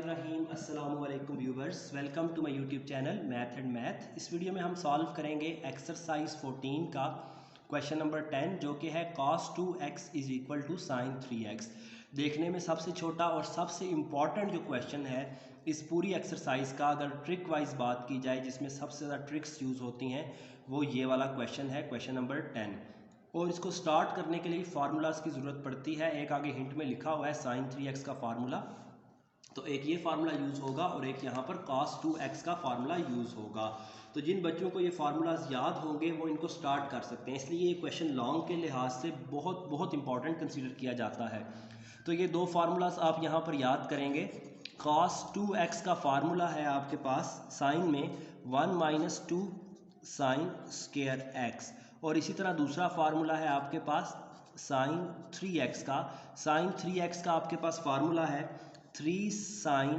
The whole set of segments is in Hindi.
बिस्मिल्लाहिर्रहमानिर्रहीम। अस्सलामुअलैकुम viewers, welcome to my YouTube channel math and math. इस वीडियो में हम सॉल्व करेंगे एक्सरसाइज 14 का क्वेश्चन नंबर 10 जो कि है cos 2x is equal to sin 3x। देखने में सबसे छोटा और सबसे इम्पॉर्टेंट जो क्वेश्चन है इस पूरी एक्सरसाइज का, अगर ट्रिक वाइज बात की जाए जिसमें सबसे ज़्यादा ट्रिक्स यूज़ होती हैं, वो ये वाला क्वेश्चन है, क्वेश्चन नंबर 10। और इसको स्टार्ट करने के लिए फार्मूलाज की ज़रूरत पड़ती है। एक आगे हिंट में लिखा हुआ है sin 3x का फार्मूला, तो एक ये फार्मूला यूज़ होगा और एक यहाँ पर cos 2x का फार्मूला यूज़ होगा। तो जिन बच्चों को ये फार्मूलाज याद होंगे वो इनको स्टार्ट कर सकते हैं, इसलिए ये क्वेश्चन लॉन्ग के लिहाज से बहुत बहुत इंपॉर्टेंट कंसीडर किया जाता है। तो ये दो फार्मूलाज आप यहाँ पर याद करेंगे। cos 2x का फार्मूला है आपके पास साइन में 1 - 2 sin स्क्वायर x, और इसी तरह दूसरा फार्मूला है आपके पास sin 3x का। sin 3x का आपके पास फार्मूला है 3 sin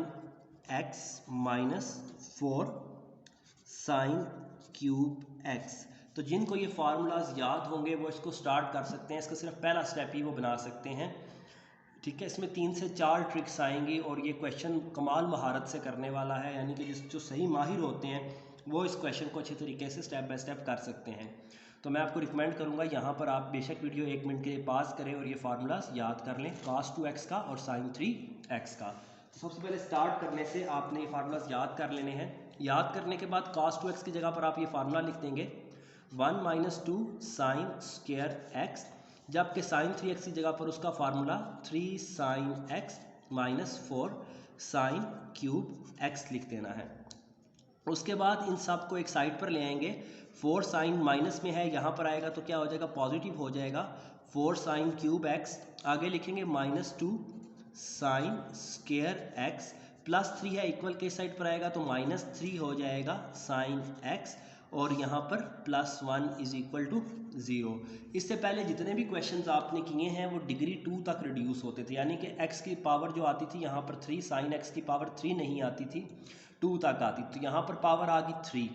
x - 4 sin cube x। तो जिनको ये फार्मूलाज याद होंगे वो इसको स्टार्ट कर सकते हैं, इसका सिर्फ पहला स्टेप ही वो बना सकते हैं। ठीक है, इसमें 3 से 4 ट्रिक्स आएंगी और ये क्वेश्चन कमाल महारत से करने वाला है, यानी कि जो सही माहिर होते हैं वो इस क्वेश्चन को अच्छी तरीके से स्टेप बाय स्टेप कर सकते हैं। तो मैं आपको रिकमेंड करूंगा यहाँ पर आप बेशक वीडियो 1 मिनट के लिए पास करें और ये फार्मूलाज याद कर लें, cos 2x का और sin 3x का। तो सबसे पहले स्टार्ट करने से आपने ये फार्मूलाज याद कर लेने हैं। याद करने के बाद cos 2x की जगह पर आप ये फार्मूला लिख देंगे 1 - 2 sin स्क्वायर x, जबकि sin 3x की जगह पर उसका formula 3 sin x - 4 sin cube x लिख देना है। उसके बाद इन सब को एक साइड पर ले आएंगे। 4 sin माइनस में है, यहाँ पर आएगा तो क्या हो जाएगा, पॉजिटिव हो जाएगा। 4 sin क्यूब x, आगे लिखेंगे -2 sin स्क्वायर x, +3 है, इक्वल के साइड पर आएगा तो -3 हो जाएगा sin x, और यहाँ पर +1 = 0। इससे पहले जितने भी क्वेश्चंस आपने किए हैं वो डिग्री 2 तक रिड्यूस होते थे, यानी कि x की पावर जो आती थी यहाँ पर 3, sin x की पावर 3 नहीं आती थी, 2 तक आती। तो यहाँ पर पावर आ गई 3।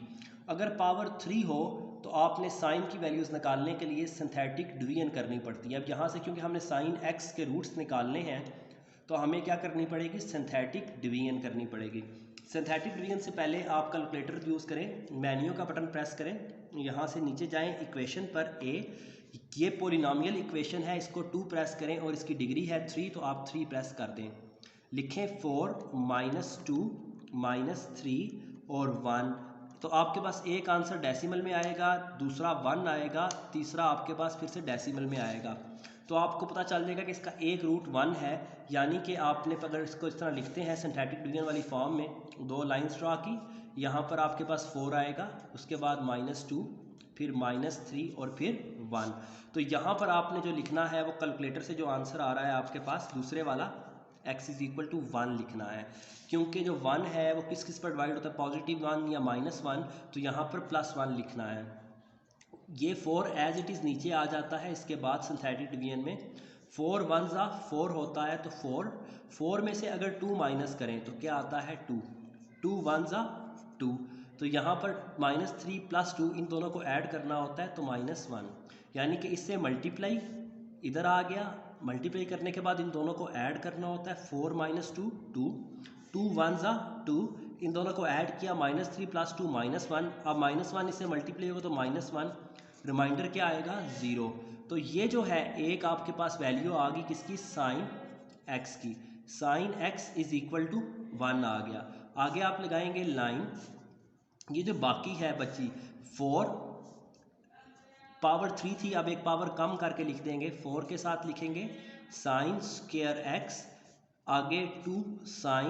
अगर पावर 3 हो तो आपने साइन की वैल्यूज़ निकालने के लिए सिंथेटिक डिवीजन करनी पड़ती है। अब यहाँ से क्योंकि हमने sin x के रूट्स निकालने हैं तो हमें क्या करनी पड़ेगी, सिंथेटिक डिवीजन करनी पड़ेगी। सिंथेटिक डिवीजन से पहले आप कैलकुलेटर यूज़ करें, मेन्यू का बटन प्रेस करें, यहाँ से नीचे जाएं इक्वेशन पर a, ये पोलिनोमियल इक्वेशन है, इसको 2 प्रेस करें और इसकी डिग्री है 3 तो आप 3 प्रेस कर दें। लिखें 4 - 2 - 3 और 1, तो आपके पास एक आंसर डेसिमल में आएगा, दूसरा 1 आएगा, तीसरा आपके पास फिर से डेसिमल में आएगा। तो आपको पता चल जाएगा कि इसका एक रूट 1 है, यानी कि आपने अगर इसको इस तरह लिखते हैं सिंथेटिक डिवीजन वाली फॉर्म में, 2 लाइन्स ड्रा की, यहाँ पर आपके पास 4 आएगा, उसके बाद -2, फिर -3 और फिर 1। तो यहाँ पर आपने जो लिखना है वो कैलकुलेटर से जो आंसर आ रहा है आपके पास दूसरे वाला x = 1 लिखना है, क्योंकि जो 1 है वो किस किस पर डिवाइड होता है, +1 या -1, तो यहाँ पर +1 लिखना है। ये 4 एज इट इज़ नीचे आ जाता है। इसके बाद सिंथेटिक डिवीजन में 4 1 4 होता है, तो 4 में से अगर 2 माइनस करें तो क्या आता है 2, 2 1 2, तो यहाँ पर -3 + 2 इन दोनों को ऐड करना होता है तो -1, यानी कि इससे मल्टीप्लाई इधर आ गया, मल्टीप्लाई करने के बाद इन दोनों को ऐड करना होता है, 4 - 2 2, 2 1 2, इन दोनों को ऐड किया, -3 + 2 -1, अब -1 इससे मल्टीप्लाई होगा तो -1, रिमाइंडर क्या आएगा 0। तो ये जो है एक आपके पास वैल्यू आ गई किसकी, sin x की, sin x = 1 आ गया। आगे आप लगाएंगे लाइन, ये जो बाकी है बची 4 पावर 3 थी, अब एक पावर कम करके लिख देंगे, 4 के साथ लिखेंगे sin स्क्वायर x, आगे 2 sin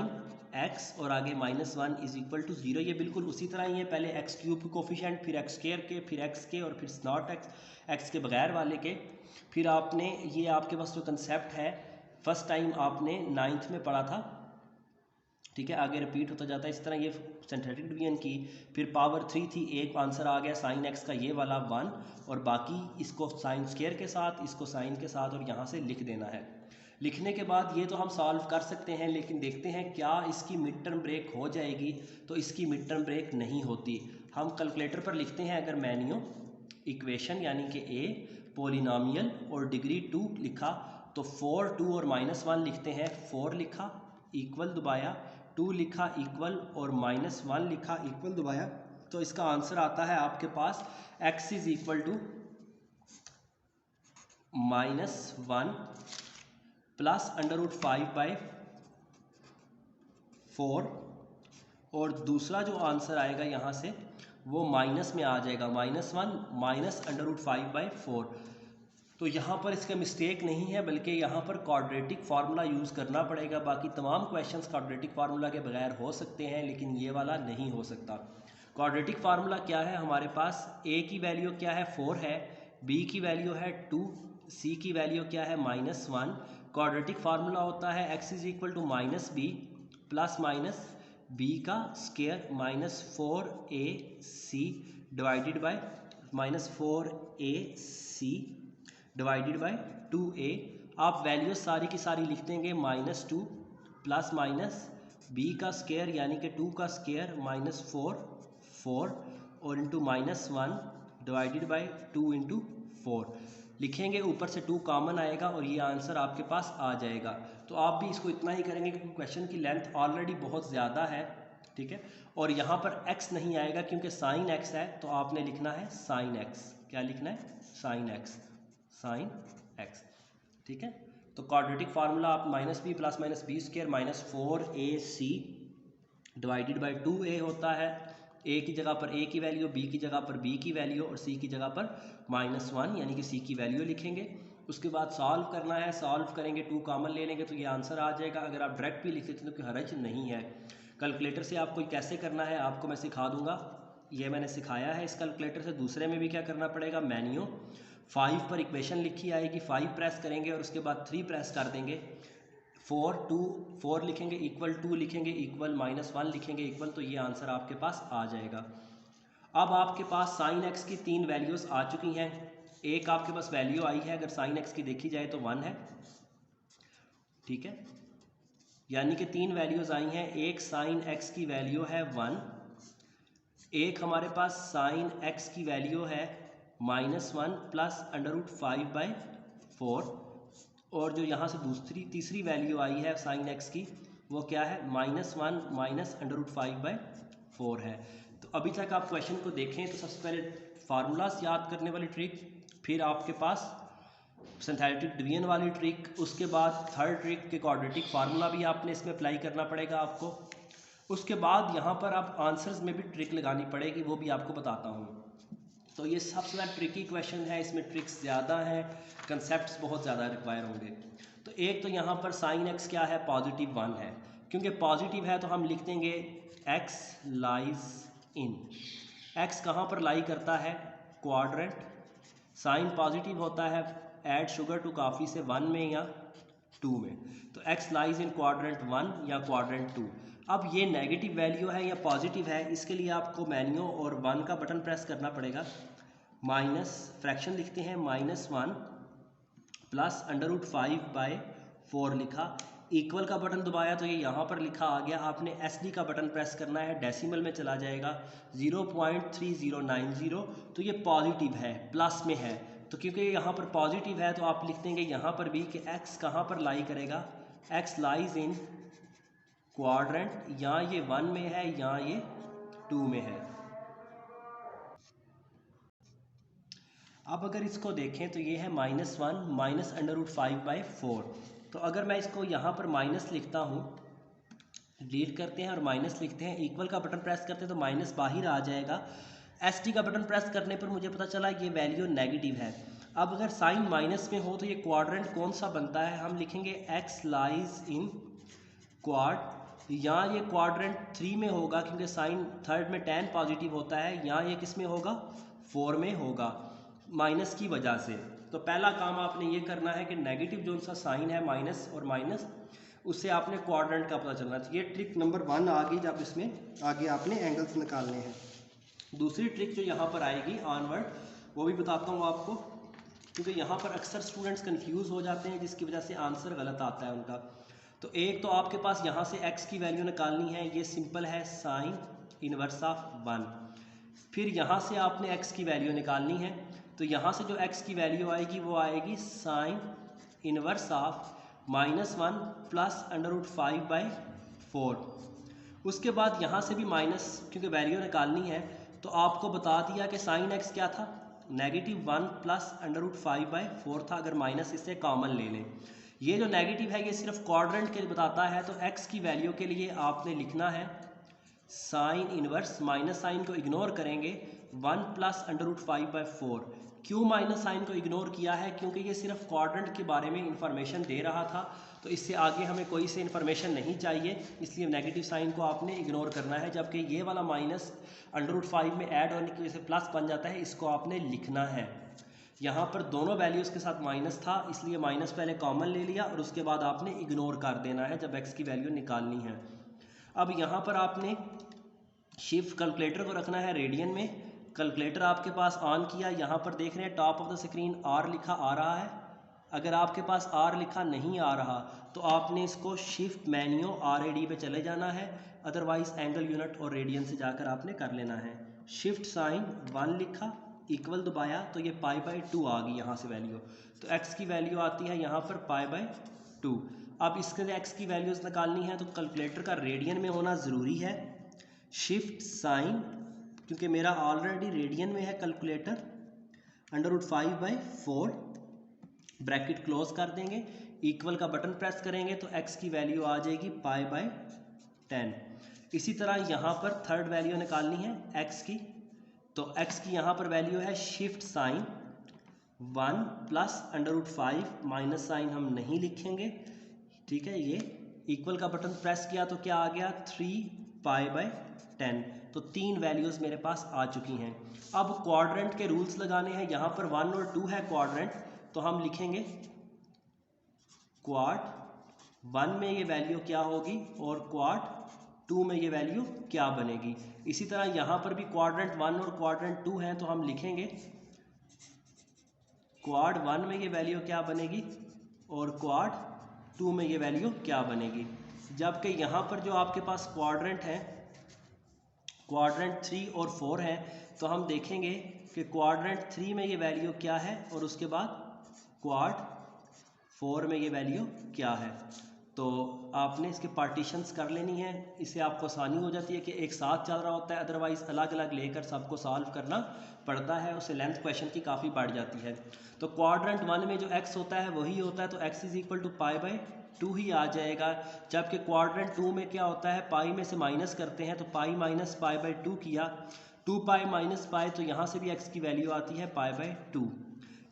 x और आगे -1 = 0। ये बिल्कुल उसी तरह ही है, पहले x³ के कोफिशिएंट, फिर x² के, फिर x के, और फिर नॉट x के बगैर वाले के। फिर आपने ये आपके पास जो कंसेप्ट है फर्स्ट टाइम आपने 9th में पढ़ा था, ठीक है, आगे रिपीट होता जाता है इस तरह। ये सिंथेटिक डिवीजन की, फिर पावर 3 थी, एक आंसर आ गया sin x का ये वाला 1, और बाकी इसको sin स्क्वायर के साथ, इसको sin के साथ, और यहाँ से लिख देना है। लिखने के बाद ये तो हम सॉल्व कर सकते हैं, लेकिन देखते हैं क्या इसकी मिड टर्म ब्रेक हो जाएगी, तो इसकी मिड टर्म ब्रेक नहीं होती। हम कैलकुलेटर पर लिखते हैं, अगर मेन्यू इक्वेशन यानी कि a पोलिनोमियल और डिग्री 2 लिखा तो 4 2 और -1 लिखते हैं, 4 लिखा, इक्वल दबाया, 2 लिखा इक्वल और -1 लिखा इक्वल दबाया, तो इसका आंसर आता है आपके पास x is equal to -1 plus √5/4, और दूसरा जो आंसर आएगा यहाँ से वो माइनस में आ जाएगा, -1 माइनस √5/4। तो यहाँ पर इसका मिस्टेक नहीं है, बल्कि यहाँ पर क्वाड्रेटिक फार्मूला यूज़ करना पड़ेगा। बाकी तमाम क्वेश्चंस क्वाड्रेटिक फार्मूला के बगैर हो सकते हैं, लेकिन ये वाला नहीं हो सकता। क्वाड्रेटिक फार्मूला क्या है हमारे पास, a की वैल्यू क्या है 4 है, b की वैल्यू है 2, c की वैल्यू क्या है -1। क्वाड्रेटिक फार्मूला होता है x is equal to -b plus minus b का square -4ac divided by -4ac divided by 2a। आप वैल्यूज सारी की सारी लिख देंगे, -2 प्लस माइनस b का स्क्वायर यानी कि 2 का स्क्वायर -4 और इंटू -1 डिवाइडेड बाय 2 इंटू 4 लिखेंगे, ऊपर से 2 कॉमन आएगा और ये आंसर आपके पास आ जाएगा। तो आप भी इसको इतना ही करेंगे क्योंकि क्वेश्चन की लेंथ ऑलरेडी बहुत ज़्यादा है, ठीक है। और यहाँ पर x नहीं आएगा क्योंकि साइन x है, तो आपने लिखना है साइन x। क्या लिखना है? साइन x, ठीक है। तो क्वाड्रेटिक फार्मूला आप -b plus -b square -4ac divided by 2a होता है। a की जगह पर a की वैल्यू, b की जगह पर b की वैल्यू और c की जगह पर -1 यानी कि c की वैल्यू लिखेंगे। उसके बाद सॉल्व करना है, सॉल्व करेंगे 2 कॉमन ले लेंगे तो ये आंसर आ जाएगा। अगर आप डायरेक्ट भी लिख लेते हैं तो कोई हर्ज नहीं है। कैलकुलेटर से आपको कैसे करना है आपको मैं सिखा दूंगा, ये मैंने सिखाया है इस कैलकुलेटर से। दूसरे में भी क्या करना पड़ेगा, मेन्यू 5 पर इक्वेशन लिखी आएगी, 5 प्रेस करेंगे और उसके बाद 3 प्रेस कर देंगे, 4 लिखेंगे इक्वल 2 लिखेंगे इक्वल -1 लिखेंगे इक्वल, तो ये आंसर आपके पास आ जाएगा। अब आपके पास साइन एक्स की 3 वैल्यूज़ आ चुकी हैं। एक आपके पास वैल्यू आई है, अगर साइन एक्स की देखी जाए तो 1 है, ठीक है। यानी कि 3 वैल्यूज़ आई हैं। एक साइन एक्स की वैल्यू है 1, एक हमारे पास साइन एक्स की वैल्यू है -1 प्लस √5/4, और जो यहाँ से तीसरी वैल्यू आई है साइन एक्स की वो क्या है, -1 माइनस √5/4 है। तो अभी तक आप क्वेश्चन को देखें तो सबसे पहले फार्मूलाज याद करने वाली ट्रिक, फिर आपके पास सिंथेटिक डिवीजन वाली ट्रिक, उसके बाद थर्ड ट्रिक के क्वाड्रेटिक फार्मूला भी आपने इसमें अप्लाई करना पड़ेगा आपको। उसके बाद यहाँ पर आप आंसर्स में भी ट्रिक लगानी पड़ेगी, वो भी आपको बताता हूँ। तो ये सबसे ज़्यादा ट्रिकी क्वेश्चन है, इसमें ट्रिक्स ज़्यादा हैं, कंसेप्ट्स बहुत ज़्यादा रिक्वायर होंगे। तो एक तो यहाँ पर साइन एक्स क्या है, +1 है, क्योंकि पॉजिटिव है तो हम लिख देंगे x लाइज इन। x कहाँ पर लाई करता है, क्वाड्रेंट। साइन पॉजिटिव होता है ऐड शुगर टू कॉफ़ी से 1 में या 2 में, तो x लाइज इन क्वाड्रेंट 1 या क्वाड्रेंट 2। अब ये नेगेटिव वैल्यू है या पॉजिटिव है, इसके लिए आपको मेन्यू और 1 का बटन प्रेस करना पड़ेगा। माइनस फ्रैक्शन लिखते हैं -1 प्लस √5/4 लिखा, इक्वल का बटन दबाया तो ये यहाँ पर लिखा आ गया। आपने SD का बटन प्रेस करना है, डेसिमल में चला जाएगा 0.3090, तो ये पॉजिटिव है, प्लस में है। तो क्योंकि यहाँ पर पॉजिटिव है तो आप लिख देंगे यहाँ पर भी कि x कहाँ पर लाई करेगा, x लाइज इन क्वाड्रेंट, या ये 1 में है या ये 2 में है। अब अगर इसको देखें तो ये है -1 माइनस √5/4। तो अगर मैं इसको यहाँ पर माइनस लिखता हूँ, डिलीट करते हैं और माइनस लिखते हैं, इक्वल का बटन प्रेस करते हैं तो माइनस बाहर आ जाएगा। SD का बटन प्रेस करने पर मुझे पता चला ये वैल्यू नेगेटिव है। अब अगर साइन माइनस में हो तो ये क्वाड्रेंट कौन सा बनता है, हम लिखेंगे x लाइज इन क्वाड, या ये क्वाड्रेंट 3 में होगा क्योंकि साइन थर्ड में tan पॉजिटिव होता है, या ये किस में होगा, 4 में होगा माइनस की वजह से। तो पहला काम आपने ये करना है कि नेगेटिव जो सा साइन है माइनस और माइनस, उससे आपने क्वाड्रेंट का पता चलना चाहिए। ट्रिक नंबर 1 आ गई, जब इसमें आगे आपने एंगल्स निकालने हैं। दूसरी ट्रिक जो यहाँ पर आएगी ऑनवर्ड, वो भी बताता हूँ आपको, क्योंकि यहाँ पर अक्सर स्टूडेंट्स कंफ्यूज हो जाते हैं जिसकी वजह से आंसर गलत आता है उनका। तो एक तो आपके पास यहाँ से x की वैल्यू निकालनी है, ये सिंपल है साइन इनवर्स ऑफ 1। फिर यहाँ से आपने x की वैल्यू निकालनी है, तो यहाँ से जो x की वैल्यू आएगी वो आएगी साइन इनवर्स ऑफ -1 प्लस √5/4। उसके बाद यहाँ से भी माइनस, क्योंकि वैल्यू निकालनी है, तो आपको बता दिया कि साइन एक्स क्या था, -1 प्लस √5/4 था, अगर माइनस इससे कॉमन ले लें। ये जो नेगेटिव है ये सिर्फ क्वाड्रेंट के बताता है, तो x की वैल्यू के लिए आपने लिखना है साइन इनवर्स, माइनस साइन को इग्नोर करेंगे, 1 प्लस √5/4। क्यों माइनस साइन को इग्नोर किया है, क्योंकि ये सिर्फ क्वाड्रेंट के बारे में इंफॉर्मेशन दे रहा था, तो इससे आगे हमें कोई से इंफॉर्मेशन नहीं चाहिए, इसलिए नेगेटिव साइन को आपने इग्नोर करना है। जबकि ये वाला माइनस √5 में ऐड होने की वजह से प्लस बन जाता है, इसको आपने लिखना है। यहाँ पर दोनों वैल्यूज़ के साथ माइनस था, इसलिए माइनस पहले कॉमन ले लिया और उसके बाद आपने इग्नोर कर देना है जब x की वैल्यू निकालनी है। अब यहाँ पर आपने शिफ्ट कैलकुलेटर को रखना है रेडियन में। कैलकुलेटर आपके पास ऑन किया, यहाँ पर देख रहे हैं top of the screen R लिखा आ रहा है। अगर आपके पास R लिखा नहीं आ रहा तो आपने इसको शिफ्ट मेन्यू RAD पे चले जाना है, अदरवाइज एंगल यूनिट और रेडियन से जाकर आपने कर लेना है। शिफ्ट साइन 1 लिखा, इक्वल दबाया, तो ये π/2 आ गई यहाँ से वैल्यू, तो x की वैल्यू आती है यहाँ पर π/2। अब इसके लिए x की वैल्यूज़ निकालनी है तो कैलकुलेटर का रेडियन में होना ज़रूरी है। शिफ्ट साइन, क्योंकि मेरा ऑलरेडी रेडियन में है कैलकुलेटर, √5/4 ब्रैकेट क्लोज कर देंगे, इक्वल का बटन प्रेस करेंगे तो x की वैल्यू आ जाएगी π/10। इसी तरह यहाँ पर थर्ड वैल्यू निकालनी है x की, तो x की यहाँ पर वैल्यू है shift sine 1 plus √5, minus sine हम नहीं लिखेंगे, ठीक है। ये इक्वल का बटन प्रेस किया तो क्या आ गया 3π/10। तो 3 वैल्यूज़ मेरे पास आ चुकी हैं। अब क्वाड्रेंट के रूल्स लगाने हैं, यहाँ पर 1 और 2 है क्वाड्रेंट, तो हम लिखेंगे क्वाड 1 में ये वैल्यू क्या होगी और क्वाड 2 में ये वैल्यू क्या बनेगी। इसी तरह यहाँ पर भी क्वाड्रेंट 1 और क्वाड्रेंट 2 हैं, तो हम लिखेंगे क्वाड 1 में ये वैल्यू क्या बनेगी और क्वाड 2 में ये वैल्यू क्या बनेगी। जबकि यहाँ पर जो आपके पास क्वाड्रेंट हैं, क्वाड्रेंट 3 और 4 हैं, तो हम देखेंगे कि क्वाड्रेंट 3 में ये वैल्यू क्या है और उसके बाद क्वाड 4 में ये वैल्यू क्या है। तो आपने इसके पार्टीशंस कर लेनी है, इससे आपको आसानी हो जाती है कि एक साथ चल रहा होता है, अदरवाइज़ अलग अलग लेकर सबको सॉल्व करना पड़ता है, उससे लेंथ क्वेश्चन की काफ़ी बढ़ जाती है। तो क्वाड्रेंट 1 में जो x होता है वही होता है, तो x = π/2 ही आ जाएगा। जबकि क्वाड्रेंट 2 में क्या होता है, पाई में से माइनस करते हैं, तो पाई माइनस π/2 किया, 2π - π, तो यहाँ से भी x की वैल्यू आती है π/2।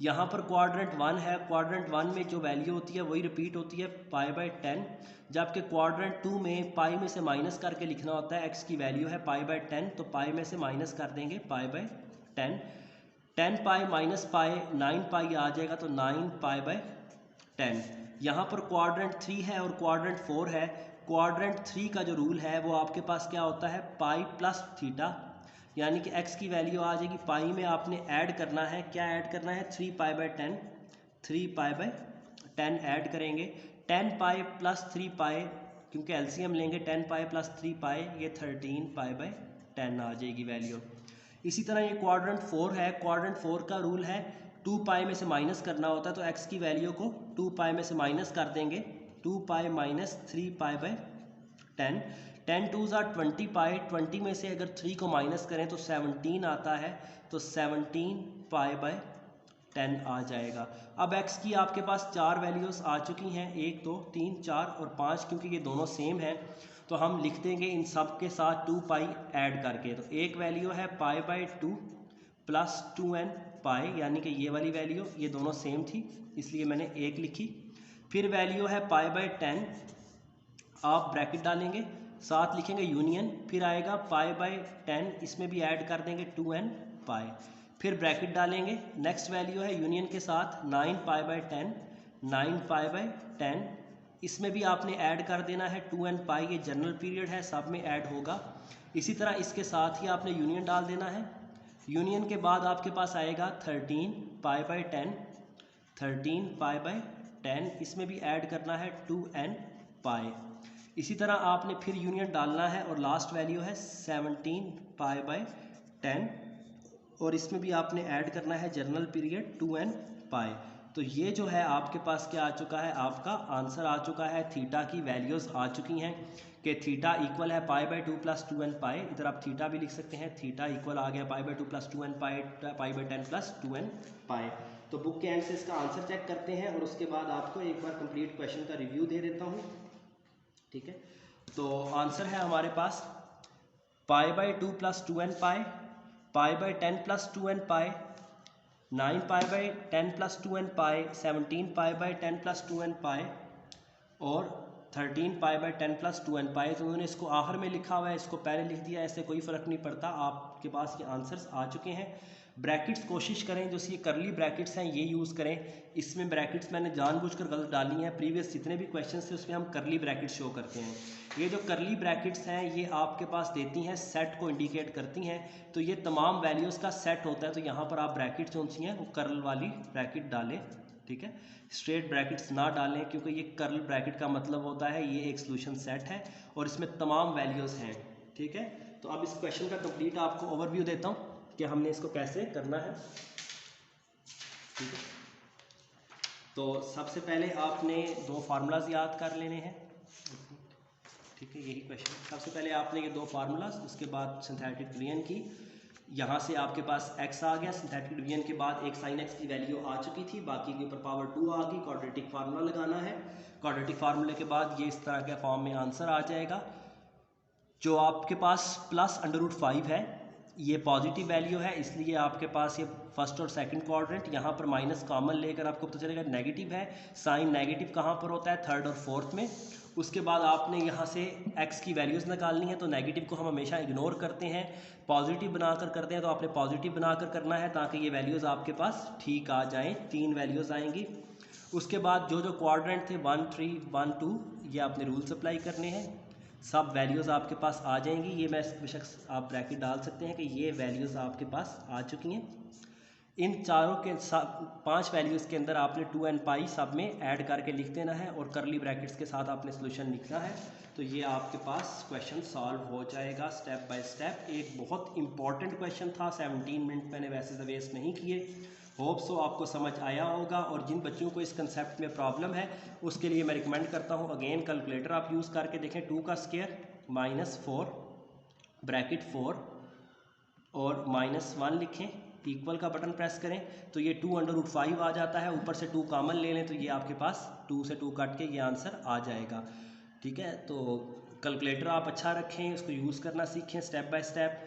यहाँ पर क्वाड्रेंट 1 है, क्वाड्रेंट 1 में जो वैल्यू होती है वही रिपीट होती है π/10, जबकि क्वाड्रेंट 2 में पाई में से माइनस करके लिखना होता है, x की वैल्यू है π/10, तो पाई में से माइनस कर देंगे π/10, 10π - π 9π आ जाएगा, तो 9π/10। यहाँ पर क्वाड्रेंट 3 है और क्वाड्रेंट 4 है। क्वाड्रेंट 3 का जो रूल है वो आपके पास क्या होता है, पाई प्लस थीटा, यानी कि x की वैल्यू आ जाएगी, पाई में आपने ऐड करना है, क्या ऐड करना है 3π/10, 3π/10 ऐड करेंगे, 10π + 3π, क्योंकि एलसीएम लेंगे 10π + 3π, ये 13π/10 आ जाएगी वैल्यू। इसी तरह ये क्वाड्रेंट 4 है, क्वाड्रेंट 4 का रूल है 2π में से माइनस करना होता है, तो x की वैल्यू को 2π में से माइनस कर देंगे, 2π - 3π/10, 10 2s are 20π, 20 में से अगर 3 को माइनस करें तो 17 आता है, तो 17π/10 आ जाएगा। अब x की आपके पास 4 वैल्यूज़ आ चुकी हैं, 1 2 3 4 और 5, क्योंकि ये दोनों सेम हैं तो हम लिख देंगे इन सब के साथ 2π ऐड करके। तो एक वैल्यू है π/2 + 2n π, यानी कि ये वाली वैल्यू, ये दोनों सेम थी इसलिए मैंने 1 लिखी। फिर वैल्यू है π/10, आप ब्रैकेट डालेंगे, साथ लिखेंगे यूनियन, फिर आएगा π/10, इसमें भी ऐड कर देंगे 2n π, फिर ब्रैकेट डालेंगे, नेक्स्ट वैल्यू है यूनियन के साथ 9π/10, 9π/10, इसमें भी आपने ऐड कर देना है 2n π, ये जनरल पीरियड है, सब में ऐड होगा। इसी तरह इसके साथ ही आपने यूनियन डाल देना है, यूनियन के बाद आपके पास आएगा 13π/10, 13π/10, इसमें भी ऐड करना है 2n π। इसी तरह आपने फिर यूनियन डालना है और लास्ट वैल्यू है 17π/10, और इसमें भी आपने ऐड करना है जनरल पीरियड 2n π। तो ये जो है आपके पास क्या आ चुका है, आपका आंसर आ चुका है। थीटा की वैल्यूज़ आ चुकी हैं कि थीटा इक्वल है π/2 + 2n पाई। इधर आप थीटा भी लिख सकते हैं, थीटा इक्वल आ गया π/2 + 2n पाई, π/10 + 2n पाई। तो बुक के एंड से इसका आंसर चेक करते हैं और उसके बाद आपको एक बार कंप्लीट क्वेश्चन का रिव्यू दे देता हूँ, ठीक है। तो आंसर है हमारे पास π/2 + 2n पाई, π/10 + 2n पाई, 9π/10 + 2n पाई, 17π/10 + 2n पाई और 13π/10 + 2n पाई। तो उन्होंने इसको आखिर में लिखा हुआ है, इसको पहले लिख दिया, ऐसे कोई फ़र्क नहीं पड़ता, आपके पास ये आंसर्स आ चुके हैं। ब्रैकेट्स कोशिश करें, जो ये करली ब्रैकेट्स हैं ये यूज़ करें। इसमें ब्रैकेट्स मैंने जानबूझकर गलत डाली हैं, प्रीवियस जितने भी क्वेश्चन थे उसमें हम करली ब्रैकेट शो करते हैं। ये जो करली ब्रैकेट्स हैं ये आपके पास देती हैं सेट को इंडिकेट करती हैं, तो ये तमाम वैल्यूज़ का सेट होता है। तो यहाँ पर आप ब्रैकेट जो सी हैं वो कर्ल वाली ब्रैकेट डालें, ठीक है। स्ट्रेट ब्रैकेट्स ना डालें क्योंकि ये कर्ल ब्रैकेट का मतलब होता है ये एक सॉल्यूशन सेट है और इसमें तमाम वैल्यूज़ हैं, ठीक है। तो अब इस क्वेश्चन का कंप्लीट आपको ओवरव्यू देता हूँ कि हमने इसको कैसे करना है, ठीक है। तो सबसे पहले आपने दो फार्मूलाज याद कर लेने हैं, ठीक है, यही क्वेश्चन। सबसे पहले आपने ये दो फार्मूलाज, उसके बाद सिंथेटिक डिवीजन की, यहाँ से आपके पास x आ गया, सिंथेटिक डिवीजन के बाद एक sin x की वैल्यू आ चुकी थी, बाकी के ऊपर पावर 2 आ गई। क्वाड्रेटिक फार्मूला लगाना है, क्वाड्रेटिक फार्मूले के बाद ये इस तरह के फॉर्म में आंसर आ जाएगा। जो आपके पास +√5 है ये पॉजिटिव वैल्यू है, इसलिए आपके पास ये फर्स्ट और सेकंड क्वाड्रेंट। यहाँ पर माइनस कॉमन लेकर आपको पता चलेगा नेगेटिव है। साइन नेगेटिव कहाँ पर होता है, थर्ड और फोर्थ में। उसके बाद आपने यहाँ से x की वैल्यूज़ निकालनी है, तो नेगेटिव को हम हमेशा इग्नोर करते हैं, पॉजिटिव बनाकर करते हैं। तो आपने पॉजिटिव बनाकर करना है ताकि ये वैल्यूज़ आपके पास ठीक आ जाएँ, 3 वैल्यूज़ आएंगी। उसके बाद जो जो क्वाड्रेंट थे 1, 3, 1, 2 ये आपने रूल्स अप्लाई करने हैं, सब वैल्यूज़ आपके पास आ जाएंगी। ये मैं बेशक आप ब्रैकेट डाल सकते हैं कि ये वैल्यूज़ आपके पास आ चुकी हैं। इन चारों के 5 वैल्यूज़ के अंदर आपने 2n पाई सब में ऐड करके लिख देना है और करली ब्रैकेट्स के साथ आपने सोल्यूशन लिखना है। तो ये आपके पास क्वेश्चन सॉल्व हो जाएगा स्टेप बाय स्टेप। एक बहुत इंपॉर्टेंट क्वेश्चन था, 17 मिनट मैंने वैसे तो वेस्ट नहीं किए। होप सो आपको समझ आया होगा। और जिन बच्चों को इस कंसेप्ट में प्रॉब्लम है उसके लिए मैं रिकमेंड करता हूँ अगेन कैलकुलेटर आप यूज़ करके देखें। 2 का स्क्वायर -4 ब्रैकेट 4 और -1 लिखें, इक्वल का बटन प्रेस करें तो ये 2√5 आ जाता है। ऊपर से 2 कॉमन ले लें तो ये आपके पास 2 से 2 काट के ये आंसर आ जाएगा, ठीक है। तो कैलकुलेटर आप अच्छा रखें, उसको यूज़ करना सीखें step by step.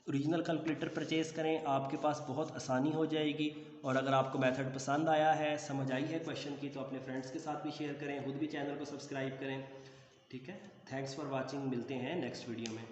Original calculator purchase करें, आपके पास बहुत आसानी हो जाएगी। और अगर आपको मेथड पसंद आया है, समझ आई है क्वेश्चन की, तो अपने फ्रेंड्स के साथ भी शेयर करें, खुद भी चैनल को सब्सक्राइब करें, ठीक है। थैंक्स फॉर वाचिंग, मिलते हैं नेक्स्ट वीडियो में।